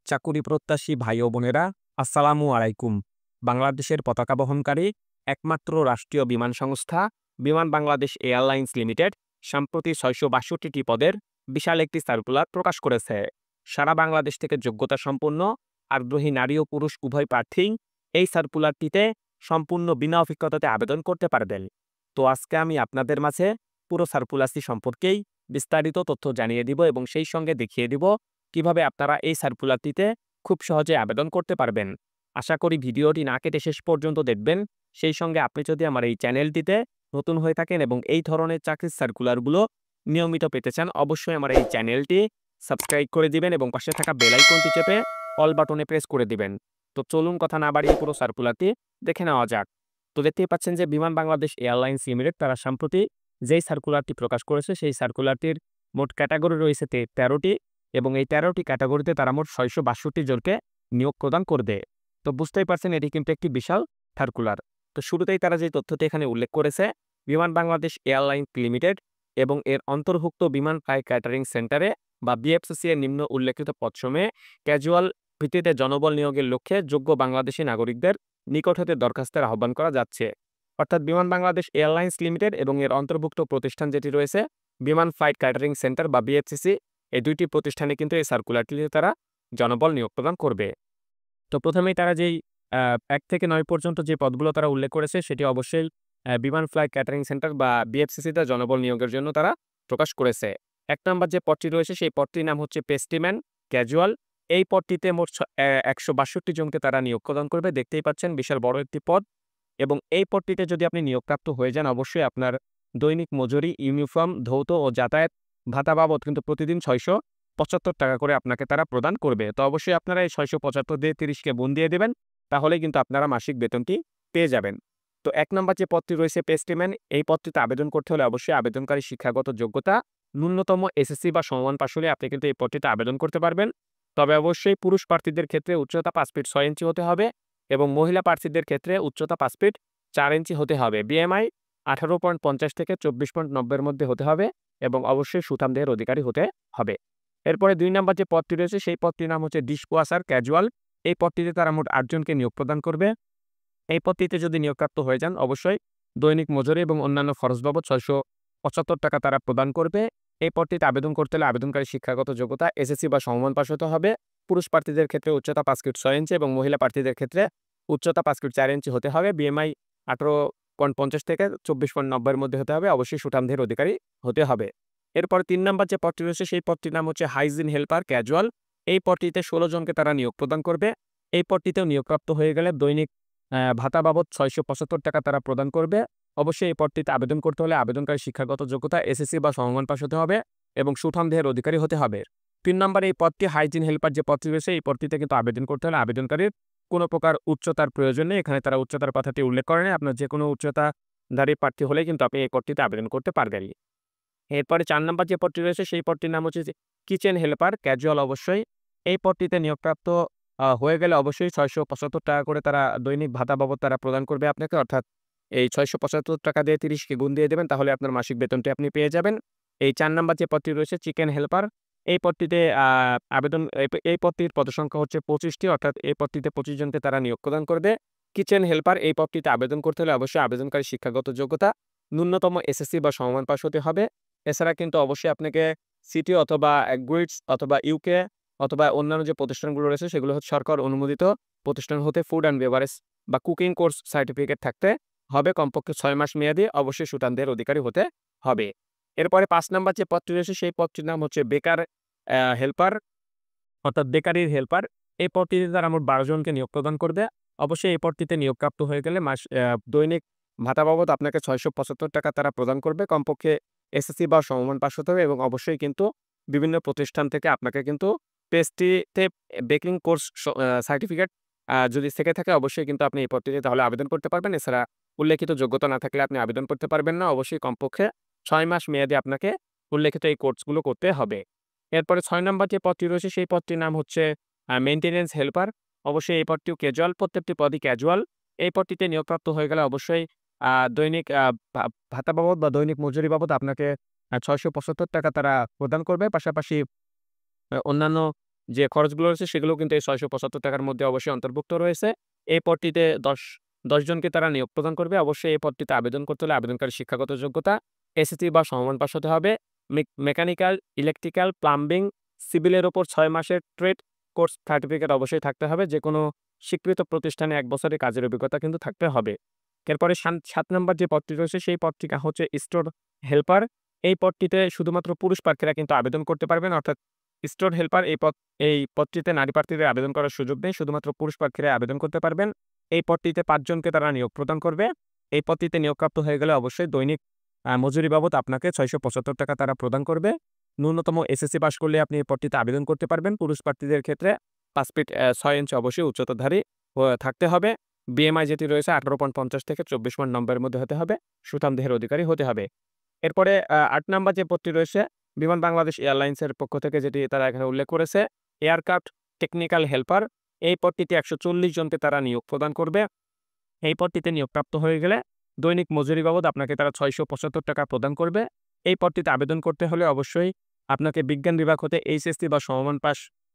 চাকুরি প্রত্যাশী ভাই ও বোনেরা, আসসালামু আলাইকুম। বাংলাদেশের পতাকা বহনকারী একমাত্র রাষ্ট্রীয় বিমান সংস্থা বিমান বাংলাদেশ এয়ারলাইন্স লিমিটেড সম্প্রতি ৬৬২টি পদের বিশাল একটি সার্কুলার প্রকাশ করেছে। সারা বাংলাদেশ থেকে যোগ্যতা সম্পন্ন আগ্রহী নারী ও পুরুষ উভয় প্রার্থী এই সার্কুলারটিতে সম্পূর্ণ বিনা অভিজ্ঞতাতে আবেদন করতে পারবেন। তো আজকে আমি আপনাদের মাঝে পুরো সার্কুলারটি সম্পর্কেই বিস্তারিত তথ্য জানিয়ে দিব এবং সেই সঙ্গে দেখিয়ে দিব কিভাবে আপনারা এই সার্কুলারটিতে খুব সহজে আবেদন করতে পারবেন। আশা করি ভিডিওটি না কেটে শেষ পর্যন্ত দেখবেন। সেই সঙ্গে আপনি যদি আমার এই চ্যানেলটিতে নতুন হয়ে থাকেন এবং এই ধরনের চাকরির সার্কুলারগুলো নিয়মিত পেতে চান, অবশ্যই আমার এই চ্যানেলটি সাবস্ক্রাইব করে দিবেন এবং পাশে থাকা বেল আইকনটি চেপে অল বাটনে প্রেস করে দিবেন। তো চলুন কথা না বাড়িয়ে পুরো সার্কুলারটি দেখে নেওয়া যাক। তো দেখতেই পাচ্ছেন যে বিমান বাংলাদেশ এয়ারলাইন্স লিমিটেড তারা সম্প্রতি যেই সার্কুলারটি প্রকাশ করেছে সেই সার্কুলারটির মোট ক্যাটাগরি রয়েছে 13টি এবং এই 13টি ক্যাটাগরিতে তারা মোট ৬৬২ জনকে নিয়োগ প্রদান করবে। তো বুঝতেই পারছেন এটি কিন্তু একটি বিশাল সার্কুলার। তো শুরুতেই তারা যে তথ্যটি এখানে উল্লেখ করেছে, বিমান বাংলাদেশ এয়ারলাইন্স লিমিটেড এবং এর অন্তর্ভুক্ত বিমান ফ্লাই ক্যাটারিং সেন্টারে বা বিএফসিসি এর নিম্ন উল্লেখিত পদসমূহে ক্যাজুয়াল ভিত্তিতে জনবল নিয়োগের লক্ষ্যে যোগ্য বাংলাদেশি নাগরিকদের নিকট হতে দরখাস্তের আহ্বান করা যাচ্ছে। অর্থাৎ বিমান বাংলাদেশ এয়ারলাইন্স লিমিটেড এবং এর অন্তর্ভুক্ত প্রতিষ্ঠান যেটি রয়েছে বিমান ফ্লাইট ক্যাটারিং সেন্টার বা বিএফসিসি, এই দুইটি প্রতিষ্ঠানে কিন্তু এই সার্কুলারটিতে তারা জনবল নিয়োগ প্রদান করবে। তো প্রথমেই তারা যেই ১ থেকে ৯ পর্যন্ত যে পদগুলো তারা উল্লেখ করেছে সেটি অবশ্যই বিমান ফ্লাইট ক্যাটারিং সেন্টার বা বিএফসিসিতে জনবল নিয়োগের জন্য তারা প্রকাশ করেছে। ১ নম্বর যে পদটি রয়েছে সেই পদটির নাম হচ্ছে পেস্টিম্যান ক্যাজুয়াল। এই পদটিতে মোট ১৬২ জনকে তারা নিয়োগ প্রদান করবে। দেখতেই পাচ্ছেন বিশাল বড় একটি পদ এবং এই পদটিতে যদি আপনি নিয়োগপ্রাপ্ত হয়ে যান, অবশ্যই আপনার দৈনিক মজুরি, ইউনিফর্ম, ধৌত ও যাতায়াত ভাতা বাবদ কিন্তু প্রতিদিন ৬৭৫ টাকা করে আপনাকে তারা প্রদান করবে। তো অবশ্যই আপনারা এই ৬৭৫ দিয়ে ৩০কে গুণ দিয়ে দেবেন, তাহলেই কিন্তু আপনারা মাসিক বেতনটি পেয়ে যাবেন। তো ১ নম্বর যে পদটি রয়েছে পেস্টিম্যান, এই পদটিতে আবেদন করতে হলে অবশ্যই আবেদনকারী শিক্ষাগত যোগ্যতা ন্যূনতম এসএসসি বা সমমান পাশ হলে আপনি কিন্তু এই পদটিতে আবেদন করতে পারবেন। তবে অবশ্যই পুরুষ প্রার্থীদের ক্ষেত্রে উচ্চতা ৫ ফিট ৬ ইঞ্চি হতে হবে এবং মহিলা প্রার্থীদের ক্ষেত্রে উচ্চতা ৫ ফিট ৪ ইঞ্চি হতে হবে। বিএমআই ১৮.৫০ থেকে ২৪.৯০ এর মধ্যে হতে হবে এবং অবশ্যই সুঠামদেহের অধিকারী হতে হবে। এরপরে ২ নম্বর যে পদটি রয়েছে সেই পদটির নাম হচ্ছে ডিশওয়াশার ক্যাজুয়াল। এই পদটিতে তারা মোট ৮ জনকে নিয়োগ প্রদান করবে। এই পদটিতে যদি নিয়োগপ্রাপ্ত হয়ে যান, অবশ্যই দৈনিক মজুরি এবং অন্যান্য খরচ বাবদ ৬৭৫ টাকা তারা প্রদান করবে। এই পদটিতে আবেদন করতে হলে আবেদনকারী শিক্ষাগত যোগ্যতা এসএসসি বা সমমান পাশ হতে হবে। পুরুষ প্রার্থীদের ক্ষেত্রে উচ্চতা ৫ ফিট ৬ ইঞ্চি এবং মহিলা প্রার্থীদের ক্ষেত্রে উচ্চতা ৫ ফিট ৪ ইঞ্চি হতে হবে। বিএমআই ১৮.৫০ থেকে ২৪.৯০ এর মধ্যে হতে হবে। অবশ্যই সুঠামদেহের অধিকারী হতে হবে। এরপরে ৩ নম্বর যে পদটি রয়েছে সেই পদটির নাম হচ্ছে হাইজিন হেল্পার ক্যাজুয়াল। এই পদটিতে ১৬ জনকে তারা নিয়োগ প্রদান করবে। এই পদটিতেও নিয়োগপ্রাপ্ত হয়ে গেলে দৈনিক ভাতা বাবদ ৬৭৫ টাকা তারা প্রদান করবে। অবশ্যই এই পদটিতে আবেদন করতে হলে আবেদনকারী শিক্ষাগত যোগ্যতা এসএসসি বা সমমান পাশ হতে হবে এবং সুঠামদেহের অধিকারী হতে হবে। ৩ নম্বরে এই পদটি হাইজিন হেল্পার যে পদটি রয়েছে এই পদটিতে কিন্তু আবেদন করতে হলে আবেদনকারীর কোনো প্রকার উচ্চতার প্রয়োজন নেই। এখানে তারা উচ্চতার কথাটি উল্লেখ করেনি। আপনার যেকোনো উচ্চতাধারী প্রার্থী হলেই কিন্তু আপনি এই পদটিতে আবেদন করতে পারবেন। এরপরে ৪ নম্বর যে পদটি রয়েছে সেই পদটির নাম হচ্ছে যে কিচেন হেল্পার ক্যাজুয়াল অবশ্যই। এই পদটিতে নিয়োগপ্রাপ্ত হয়ে গেলে অবশ্যই ৬৭৫ টাকা করে তারা দৈনিক ভাতা বাবদ তারা প্রদান করবে আপনাকে। অর্থাৎ এই ৬৭৫ টাকা দিয়ে ৩০কে গুণ দিয়ে দেবেন, তাহলে আপনার মাসিক বেতনটি আপনি পেয়ে যাবেন। এই ৪ নম্বর যে পদটি রয়েছে চিকেন হেল্পার, এই পদটিতে এই পদটির পদসংখ্যা হচ্ছে ২৫ টি। অর্থাৎ এই পদটিতে ২৫ জনকে তারা নিয়োগ প্রদান করবে। কিচেন হেল্পার এই পদটিতে আবেদন করতে হলে অবশ্যই আবেদনকারী শিক্ষাগত যোগ্যতা ন্যূনতম এসএসসি বা সমমান পাশ হতে হবে। এছাড়া কিন্তু অবশ্যই আপনাকে সিটি অথবা গ্রিডস অথবা ইউকে অথবা অন্যান্য যে প্রতিষ্ঠানগুলো রয়েছে সেগুলো হচ্ছে সরকার অনুমোদিত প্রতিষ্ঠান হতে ফুড অ্যান্ড বেভারেজ বা কুকিং কোর্স সার্টিফিকেট থাকতে হবে। কমপক্ষে ৬ মাস মেয়াদী অবশ্যই সুঠামদেহের অধিকারী হতে হবে। এরপরে ৫ নম্বর যে পদটি রয়েছে সেই পদটির নাম হচ্ছে বেকার হেল্পার অর্থাৎ বেকারির হেল্পার। এই পদটিতে তারা মোট ১২ জনকে নিয়োগ প্রদান করবে। অবশ্যই এই পদটিতে নিয়োগপ্রাপ্ত হয়ে গেলে দৈনিক ভাতা বাবদ আপনাকে ৬৭৫ টাকা তারা প্রদান করবে। কমপক্ষে এসএসসি বা সমমান পাশ হতে হবে এবং অবশ্যই কিন্তু বিভিন্ন প্রতিষ্ঠান থেকে আপনাকে কিন্তু পেস্ট্রিতে বেকিং কোর্স সার্টিফিকেট যদি থেকে থাকে অবশ্যই কিন্তু আপনি এই পদটিতে তাহলে আবেদন করতে পারবেন। এছাড়া উল্লেখিত যোগ্যতা না থাকলে আপনি আবেদন করতে পারবেন না। অবশ্যই কমপক্ষে ৬ মাস মেয়াদী আপনাকে উল্লেখিত এই কোর্সগুলো করতে হবে। এরপরে ৬ নম্বর যে পদটি রয়েছে সেই পদটির নাম হচ্ছে মেইনটেন্যান্স হেল্পার। অবশ্যই এই পদটিও ক্যাজুয়াল, প্রত্যেকটি পদই ক্যাজুয়াল। এই পদটিতে নিয়োগপ্রাপ্ত হয়ে গেলে অবশ্যই দৈনিক ভাতা বাবদ বা দৈনিক মজুরি বাবদ আপনাকে ৬৭৫ টাকা তারা প্রদান করবে। পাশাপাশি অন্যান্য যে খরচগুলো রয়েছে সেগুলো কিন্তু এই ৬৭৫ টাকার মধ্যে অবশ্যই অন্তর্ভুক্ত রয়েছে। এই পদটিতে ১০ জনকে তারা নিয়োগ প্রদান করবে। অবশ্যই এই পদটিতে আবেদন করতে হলে আবেদনকারীর শিক্ষাগত যোগ্যতা এসএসসি বা সমমান পাস হতে হবে। মেকানিক্যাল, ইলেকট্রিক্যাল, প্লাম্বিং, সিভিলের উপর ৬ মাসের ট্রেড কোর্স সার্টিফিকেট অবশ্যই থাকতে হবে। যেকোনো স্বীকৃত প্রতিষ্ঠানে ১ বছরের কাজের অভিজ্ঞতা কিন্তু থাকতে হবে। এরপরে ৭ নাম্বার যে পদটি রয়েছে সেই পদটিটা হচ্ছে স্টোর হেল্পার। এই পদটিতে শুধুমাত্র পুরুষ প্রার্থীরা কিন্তু আবেদন করতে পারবেন। অর্থাৎ স্টোর হেল্পার এই পদটিতে নারী প্রার্থীদের আবেদন করার সুযোগ নেই। শুধুমাত্র পুরুষ প্রার্থীরা আবেদন করতে পারবেন। এই পদটিতে ৫ জনকে তারা নিয়োগ প্রদান করবে। এই পদটিতে নিয়োগপ্রাপ্ত হয়ে গেলে অবশ্যই দৈনিক মজুরি বাবদ আপনাকে ৳৬৭৫ তারা প্রদান করবে। ন্যূনতম এসএসসি পাস করলে আপনি এই পদটিতে আবেদন করতে পারবেন। পুরুষ প্রার্থীদের ক্ষেত্রে ৫ ফিট ৬ ইঞ্চি অবশ্যই উচ্চতাধারী থাকতে হবে। বিএমআই যেটি রয়েছে ১৮.৫০ থেকে ২৪ নম্বরের মধ্যে হতে হবে। সুঠাম দেহের অধিকারী হতে হবে। এরপরে ৮ নাম্বার যে পদটি রয়েছে বিমান বাংলাদেশ এয়ারলাইন্সের পক্ষ থেকে যেটি তারা এখানে উল্লেখ করেছে এয়ারক্রাফট টেকনিক্যাল হেল্পার। এই পদটিতে ১৪০ জনকে তারা নিয়োগ প্রদান করবে। এই পদটিতে নিয়োগপ্রাপ্ত হয়ে গেলে দৈনিক মজুরি বাবদ আপনাকে তারা ৳৬৭৫ প্রদান করবে। এই পদটিতে আবেদন করতে হলে অবশ্যই আপনাকে বিজ্ঞান বিভাগ হতে এইচএসসি বা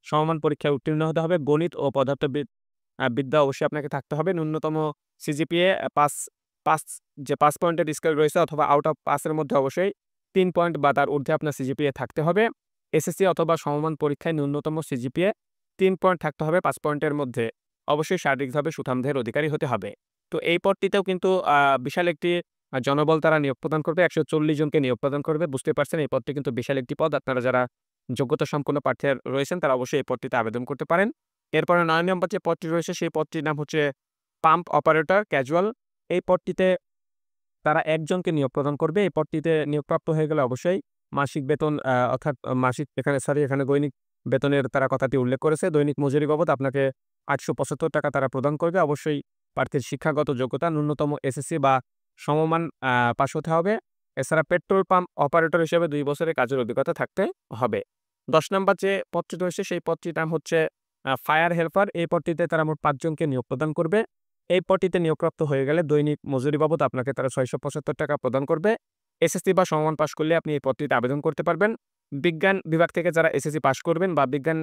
সমমান পরীক্ষায় উত্তীর্ণ হতে হবে। গণিত ও বিদ্যা অবশ্যই আপনাকে থাকতে হবে। ন্যূনতম সিজিপিএ ৫ যে ৫ পয়েন্টের স্কেল রয়েছে অথবা আউট অফ ৫ এর মধ্যে অবশ্যই ৩ পয়েন্ট বা তার ঊর্ধ্বে আপনার সিজিপিএ থাকতে হবে। এসএসসি অথবা সমমান পরীক্ষায় ন্যূনতম সিজিপিএ ৩ পয়েন্ট থাকতে হবে ৫ পয়েন্টের মধ্যে। অবশ্যই শারীরিকভাবে সুঠাম দেহের অধিকারী হতে হবে। তো এই পদটিতেও কিন্তু বিশাল একটি জনবল তারা নিয়োগ প্রদান করবে। ১৪০ জনকে নিয়োগ প্রদান করবে। বুঝতে পারছেন এই পদটি কিন্তু বিশাল একটি পদ। আপনারা যারা যোগ্যতা সম্পন্ন প্রার্থী রয়েছেন তারা অবশ্যই এই পদটিতে আবেদন করতে পারেন। এরপরে ৯ নম্বর যে পদটি রয়েছে সেই পদটির নাম হচ্ছে পাম্প অপারেটর ক্যাজুয়াল। এই পদটিতে তারা ১ জনকে নিয়োগ প্রদান করবে। এই পদটিতে নিয়োগপ্রাপ্ত হয়ে গেলে অবশ্যই মাসিক বেতন অর্থাৎ মাসিক এখানে দৈনিক বেতনের তারা কথাটি উল্লেখ করেছে। দৈনিক মজুরি বাবদ আপনাকে ৳৮৭৫ তারা প্রদান করবে। অবশ্যই প্রার্থীর শিক্ষাগত যোগ্যতা ন্যূনতম এসএসসি বা সমমান পাস হতে হবে। এছাড়া পেট্রোল পাম্প অপারেটর হিসেবে ২ বছরের কাজের অভিজ্ঞতা থাকতে হবে। ১০ নম্বর যে পদটি রয়েছে সেই পদটির নাম হচ্ছে ফায়ার হেল্পার। এই পদটিতে তারা মোট ৫ জনকে নিয়োগ প্রদান করবে। এই পদটিতে নিয়োগপ্রাপ্ত হয়ে গেলে দৈনিক মজুরি বাবদ আপনাকে তারা ৳৬৭৫ প্রদান করবে। এসএসসি বা সমমান পাস করলে আপনি এই পদটিতে আবেদন করতে পারবেন। বিজ্ঞান বিভাগ থেকে যারা এসএসসি পাস করবেন বা বিজ্ঞান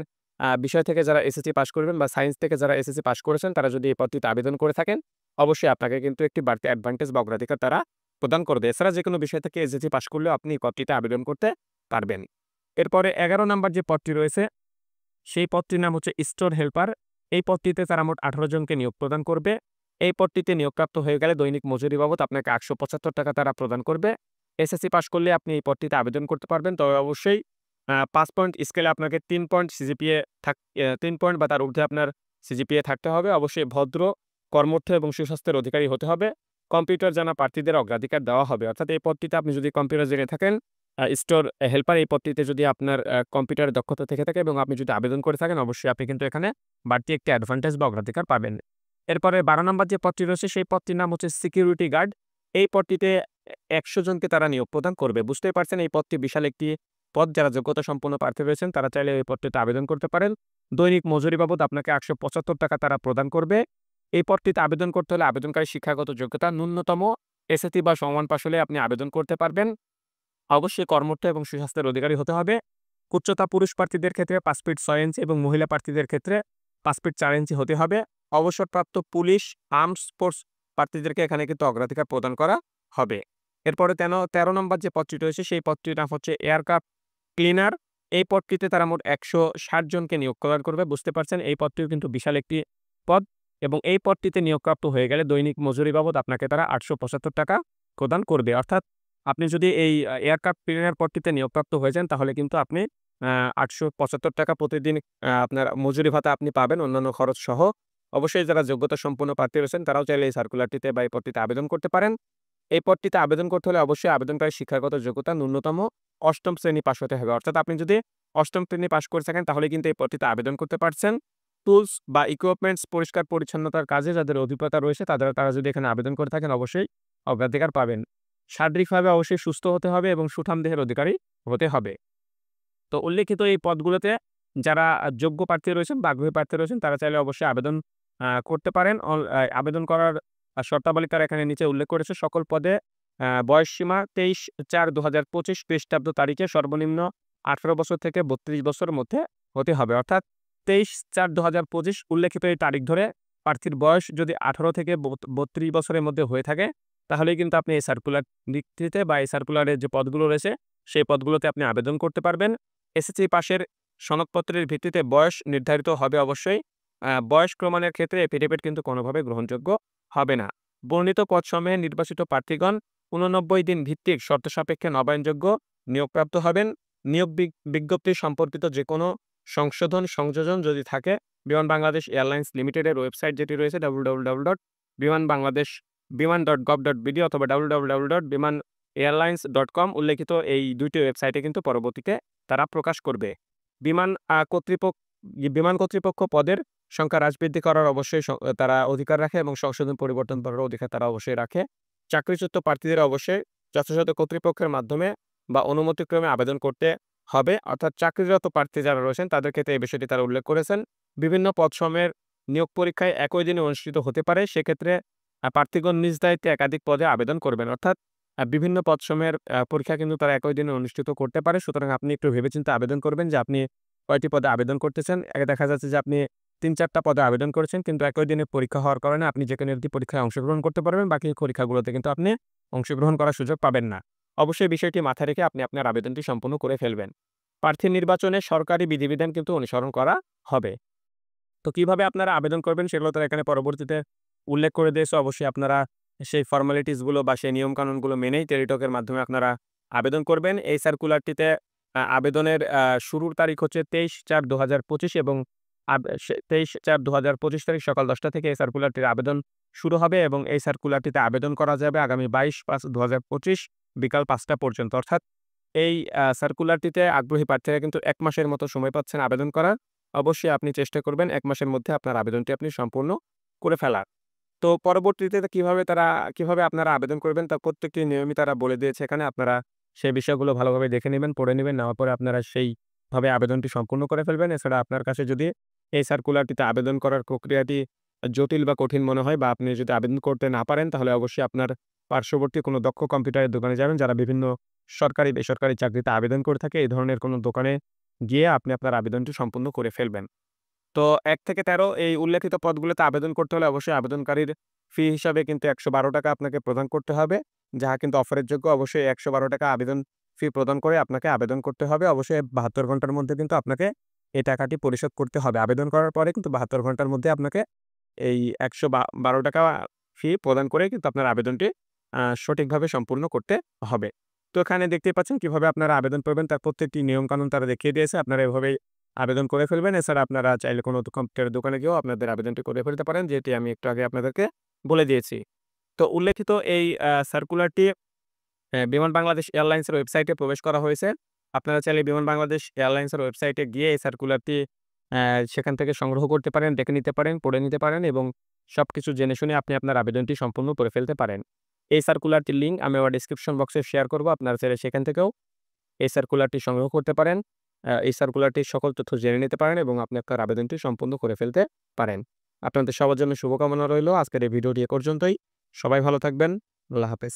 বিষয় থেকে যারা এসএসসি পাস করবেন বা সায়েন্স থেকে যারা এসএসসি পাস করেছেন তারা যদি এই পদটিতে আবেদন করে থাকেন, অবশ্যই আপনাকে কিন্তু একটি বাড়তি অ্যাডভান্টেজ বা অগ্রাধিকার তারা প্রদান করবে। এছাড়া যেকোনো বিষয় থেকে এসএসসি পাস করলেও আপনি এই পদটিতে আবেদন করতে পারবেন। এরপরে ১১ নাম্বার যে পদটি রয়েছে সেই পদটির নাম হচ্ছে স্টোর হেল্পার। এই পদটিতে তারা মোট ১৮ জনকে নিয়োগ প্রদান করবে। এই পদটিতে নিয়োগপ্রাপ্ত হয়ে গেলে দৈনিক মজুরি বাবদ আপনাকে ৳৮৭৫ তারা প্রদান করবে। এসএসসি পাস করলে আপনি এই পদটিতে আবেদন করতে পারবেন। তবে অবশ্যই ৫ পয়েন্ট স্কেলে আপনাকে ৩ পয়েন্ট সিজিপিএ ৩ পয়েন্ট বা তার ঊর্ধ্বে আপনার সিজিপিএ থাকতে হবে। অবশ্যই ভদ্র, কর্মঠ এবং সুস্বাস্থ্যের অধিকারী হতে হবে। কম্পিউটার জানা প্রার্থীদের অগ্রাধিকার দেওয়া হবে। অর্থাৎ এই পদটিতে আপনি যদি কম্পিউটার জেনে থাকেন, স্টোর হেল্পার এই পদটিতে যদি আপনার কম্পিউটারের দক্ষতা থেকে থাকে এবং আপনি যদি আবেদন করে থাকেন, অবশ্যই আপনি কিন্তু এখানে বাড়তি একটি অ্যাডভান্টেজ বা অগ্রাধিকার পাবেন। এরপরে ১২ নম্বর যে পদটি রয়েছে সেই পদটির নাম হচ্ছে সিকিউরিটি গার্ড। এই পদটিতে ১০০ জনকে তারা নিয়োগ প্রদান করবে। বুঝতেই পারছেন এই পদটি বিশাল একটি পদ। যারা যোগ্যতা সম্পন্ন প্রার্থী রয়েছেন তারা চাইলে এই পদটিতে আবেদন করতে পারেন। দৈনিক মজুরি বাবদ আপনাকে ৳৮৭৫ তারা প্রদান করবে। এই পদটিতে আবেদন করতে হলে আবেদনকারী শিক্ষাগত যোগ্যতা ন্যূনতম এসএসসি বা সমমান পাস হলে আপনি আবেদন করতে পারবেন। অবশ্যই কর্মঠ এবং সুস্বাস্থ্যের অধিকারী হতে হবে। উচ্চতা পুরুষ প্রার্থীদের ক্ষেত্রে ৫ ফিট ৬ ইঞ্চি এবং মহিলা প্রার্থীদের ক্ষেত্রে ৫ ফিট ৪ ইঞ্চি হতে হবে। অবসরপ্রাপ্ত পুলিশ, আর্মড ফোর্স প্রার্থীদেরকে এখানে কিন্তু অগ্রাধিকার প্রদান করা হবে। এরপরে ১৩ নম্বর যে পদটি রয়েছে সেই পদটির নাম হচ্ছে এয়ারক্রাফট ক্লিনার। এই পদটিতে তারা মোট ১৬০ জনকে নিয়োগ প্রদান করবে। বুঝতে পারছেন এই পদটিও কিন্তু বিশাল একটি পদ এবং এই পদটিতে নিয়োগপ্রাপ্ত হয়ে গেলে দৈনিক মজুরি বাবদ আপনাকে তারা ৳৮৭৫ প্রদান করবে। অর্থাৎ আপনি যদি এই এয়ারক্রাফট ক্লিনার পদটিতে নিয়োগপ্রাপ্ত হয়ে যান তাহলে কিন্তু আপনি ৳৮৭৫ প্রতিদিন আপনার মজুরি ভাতা আপনি পাবেন অন্যান্য খরচ সহ। অবশ্যই যারা যোগ্যতা সম্পন্ন প্রার্থী রয়েছেন তারাও চাইলে এই সার্কুলারটিতে বা এই পদটিতে আবেদন করতে পারেন। এই পদটিতে আবেদন করতে হলে অবশ্যই আবেদনকারীর শিক্ষাগত যোগ্যতা ন্যূনতম ৮ম শ্রেণী পাস হতে হবে। অর্থাৎ আপনি যদি ৮ম শ্রেণী পাস করে থাকেন তাহলে কিন্তু এই পদটিতে আবেদন করতে পারছেন। টুলস বা ইকুইপমেন্টস পরিষ্কার পরিচ্ছন্নতার কাজে যাদের অভিজ্ঞতা রয়েছে তারা যদি এখানে আবেদন করে থাকেন অবশ্যই অগ্রাধিকার পাবেন। শারীরিকভাবে অবশ্যই সুস্থ হতে হবে এবং সুঠাম দেহের অধিকারী হতে হবে। তো উল্লেখিত এই পদগুলোতে যারা যোগ্য প্রার্থী রয়েছেন বা আগ্রহী প্রার্থী রয়েছেন তারা চাইলে অবশ্যই আবেদন করতে পারেন। আবেদন করার শর্তাবলী তারা এখানে নিচে উল্লেখ করেছে। সকল পদে বয়সসীমা ২৩/৪/২০২৫ খ্রিস্টাব্দ তারিখে সর্বনিম্ন ১৮ বছর থেকে ৩২ বছরের মধ্যে হতে হবে। অর্থাৎ 23/4/2025 উল্লেখিত এই তারিখ ধরে প্রার্থীর বয়স যদি 18 থেকে 32 বছরের মধ্যে হয়ে থাকে, তাহলেই কিন্তু আপনি এই সার্কুলারটিতে বা এই সার্কুলারের যে পদগুলো রয়েছে, সেই পদগুলোতে আপনি আবেদন করতে পারবেন। এসএসসি পাশের সনদপত্রের ভিত্তিতে বয়স নির্ধারিত হবে অবশ্যই। বয়স প্রমাণের ক্ষেত্রে এফিডেভিট কিন্তু কোনোভাবে গ্রহণযোগ্য হবে না। বর্ণিত পদসমূহে নির্বাচিত প্রার্থীগণ 89 দিন ভিত্তিক শর্ত সাপেক্ষে নবায়নযোগ্য নিয়োগপ্রাপ্ত হবেন। নিয়োগ বিজ্ঞপ্তি সম্পর্কিত যেকোনো সংশোধন, সংযোজন যদি থাকে, বিমান বাংলাদেশ এয়ারলাইন্স লিমিটেডের ওয়েবসাইট যেটি রয়েছে www.biman.gov.bd অথবা www.bimanairlines.com উল্লেখিত এই ২টি ওয়েবসাইটে কিন্তু পরবর্তীতে তারা প্রকাশ করবে। বিমান কর্তৃপক্ষ পদের সংখ্যা হ্রাস বৃদ্ধি করার অবশ্যই তারা অধিকার রাখে এবং সংশোধন পরিবর্তন করার অধিকার তারা অবশ্যই রাখে। চাকরিচ্যুত প্রার্থীদের অবশ্যই যথাযথ কর্তৃপক্ষের মাধ্যমে বা অনুমতিক্রমে আবেদন করতে হবে। অর্থাৎ চাকরিরত প্রার্থী যারা রয়েছেন তাদের ক্ষেত্রে এই বিষয়টি তারা উল্লেখ করেছেন। বিভিন্ন পদসমূহের নিয়োগ পরীক্ষায় একই দিনে অনুষ্ঠিত হতে পারে। সেক্ষেত্রে প্রার্থীগণ নিজ দায়িত্বে একাধিক পদে আবেদন করবেন। অর্থাৎ বিভিন্ন পদসমূহের পরীক্ষা কিন্তু তারা একই দিনে অনুষ্ঠিত করতে পারে। সুতরাং আপনি একটু ভেবেচিন্তে আবেদন করবেন যে আপনি কয়টি পদে আবেদন করতেছেন। দেখা যাচ্ছে যে আপনি ৩-৪টা পদে আবেদন করেছেন, কিন্তু একই দিনে পরীক্ষা হওয়ার কারণে আপনি যেকোনো একটি পরীক্ষায় অংশগ্রহণ করতে পারবেন। বাকি পরীক্ষাগুলোতে কিন্তু আপনি অংশগ্রহণ করার সুযোগ পাবেন না। অবশ্যই বিষয়টি মাথায় রেখে আপনি আপনার আবেদনটি সম্পূর্ণ করে ফেলবেন। প্রার্থী নির্বাচনে সরকারি বিধিবিধান কিন্তু অনুসরণ করা হবে। তো কিভাবে আপনারা আবেদন করবেন সেগুলো তারা এখানে পরবর্তীতে উল্লেখ করে দিয়েছে। অবশ্যই আপনারা সেই ফর্মালিটিসগুলো বা সেই নিয়মকানুনগুলো মেনেই টেলিটকের মাধ্যমে আপনারা আবেদন করবেন। এই সার্কুলারটিতে আবেদনের শুরুর তারিখ হচ্ছে 23/4/2025 এবং 23/4/2025 তারিখ সকাল 10টা থেকে এই সার্কুলারটির আবেদন শুরু হবে এবং এই সার্কুলারটিতে আবেদন করা যাবে আগামী 22/5/2025 বিকাল 5টা পর্যন্ত। অর্থাৎ এই সার্কুলারটিতে আগ্রহী প্রার্থীরা কিন্তু 1 মাসের মতো সময় পাচ্ছেন আবেদন করার। অবশ্যই আপনি চেষ্টা করবেন 1 মাসের মধ্যে আপনার আবেদনটি আপনি সম্পূর্ণ করে ফেলার। তো পরবর্তীতে কিভাবে আপনারা আবেদন করবেন তার প্রত্যেকটি নিয়মই তারা বলে দিয়েছে এখানে। আপনারা সেই বিষয়গুলো ভালোভাবে দেখে নেবেন, পড়ে নেবেন। নেওয়ার পরে আপনারা সেইভাবে আবেদনটি সম্পূর্ণ করে ফেলবেন। এছাড়া আপনার কাছে যদি এই সার্কুলারটিতে আবেদন করার প্রক্রিয়াটি জটিল বা কঠিন মনে হয় বা আপনি যদি আবেদন করতে না পারেন, তাহলে অবশ্যই আপনার পার্শ্ববর্তী কোনো দক্ষ কম্পিউটারের দোকানে যাবেন, যারা বিভিন্ন সরকারি, বেসরকারি চাকরিতে আবেদন করে থাকে। এই ধরনের কোনো দোকানে গিয়ে আপনি আপনার আবেদনটি সম্পূর্ণ করে ফেলবেন। তো ১ থেকে ১৩ এই উল্লেখিত পদগুলোতে আবেদন করতে হলে অবশ্যই আবেদনকারীর ফি হিসাবে কিন্তু ৳১১২ আপনাকে প্রদান করতে হবে, যাহা কিন্তু অফারের যোগ্য। অবশ্যই ৳১১২ আবেদন ফি প্রদান করে আপনাকে আবেদন করতে হবে। অবশ্যই ৭২ ঘন্টার মধ্যে কিন্তু আপনাকে এই টাকাটি পরিশোধ করতে হবে। আবেদন করার পরে কিন্তু ৭২ ঘন্টার মধ্যে আপনাকে এই ৳১১২ ফি প্রদান করে কিন্তু আপনার আবেদনটি সঠিকভাবে সম্পূর্ণ করতে হবে। তো এখানে দেখতেই পাচ্ছেন কিভাবে আপনারা আবেদন করবেন তার প্রত্যেকটি নিয়মকানুন তারা দেখিয়ে দিয়েছে। আপনারা এভাবেই আবেদন করে ফেলবেন। এছাড়া আপনারা চাইলে কোনো কম্পিউটারের দোকানে গিয়েও আপনাদের আবেদনটি করে ফেলতে পারেন, যেটি আমি একটু আগে আপনাদেরকে বলে দিয়েছি। তো উল্লেখিত এই সার্কুলারটি বিমান বাংলাদেশ এয়ারলাইন্সের ওয়েবসাইটে প্রবেশ করা হয়েছে। আপনারা চাইলে বিমান বাংলাদেশ এয়ারলাইন্সের ওয়েবসাইটে গিয়ে এই সার্কুলারটি সেখান থেকে সংগ্রহ করতে পারেন, দেখে নিতে পারেন, পড়ে নিতে পারেন এবং সবকিছু জেনে শুনে আপনি আপনার আবেদনটি সম্পূর্ণ করে ফেলতে পারেন। এই সার্কুলারটির লিঙ্ক আমি আমার ডেসক্রিপশন বক্সে শেয়ার করব। আপনারা চাইলে সেখান থেকেও এই সার্কুলারটি সংগ্রহ করতে পারেন। এই সার্কুলারটির সকল তথ্য জেনে নিতে পারেন এবং আপনি আপনার আবেদনটি সম্পূর্ণ করে ফেলতে পারেন। আপনাদের সবার জন্য শুভকামনা রইল। আজকের এই ভিডিওটি এ পর্যন্তই। সবাই ভালো থাকবেন। আল্লাহ হাফেজ।